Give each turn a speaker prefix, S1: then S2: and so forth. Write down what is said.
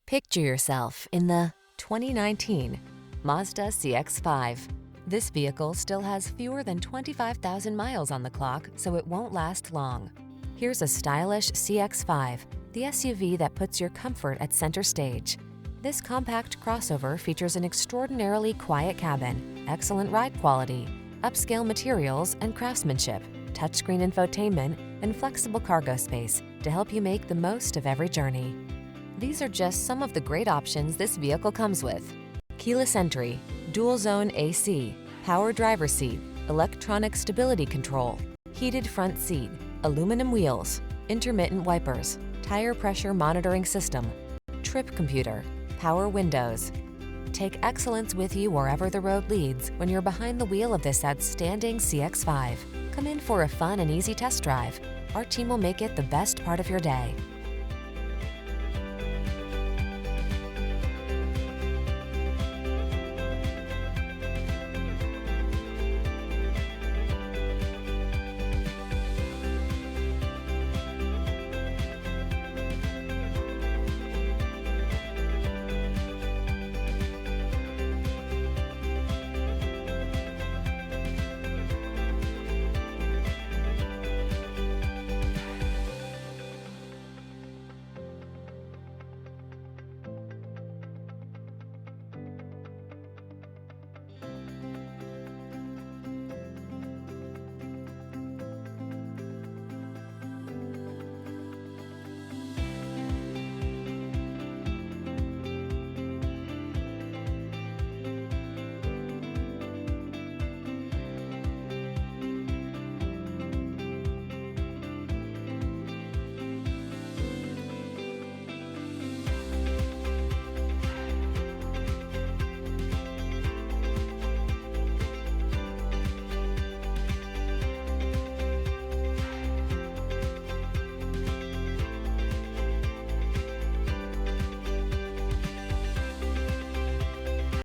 S1: Picture yourself in the 2019 Mazda CX-5. This vehicle still has fewer than 25,000 miles on the clock, so it won't last long. Here's a stylish CX-5, the SUV that puts your comfort at center stage. This compact crossover features an extraordinarily quiet cabin, excellent ride quality, upscale materials and craftsmanship, touchscreen infotainment, and flexible cargo space to help you make the most of every journey. These are just some of the great options this vehicle comes with: keyless entry, dual zone AC, power driver seat, electronic stability control, heated front seat, aluminum wheels, intermittent wipers, tire pressure monitoring system, trip computer, power windows. Take excellence with you wherever the road leads when you're behind the wheel of this outstanding CX-5. Come in for a fun and easy test drive. Our team will make it the best part of your day.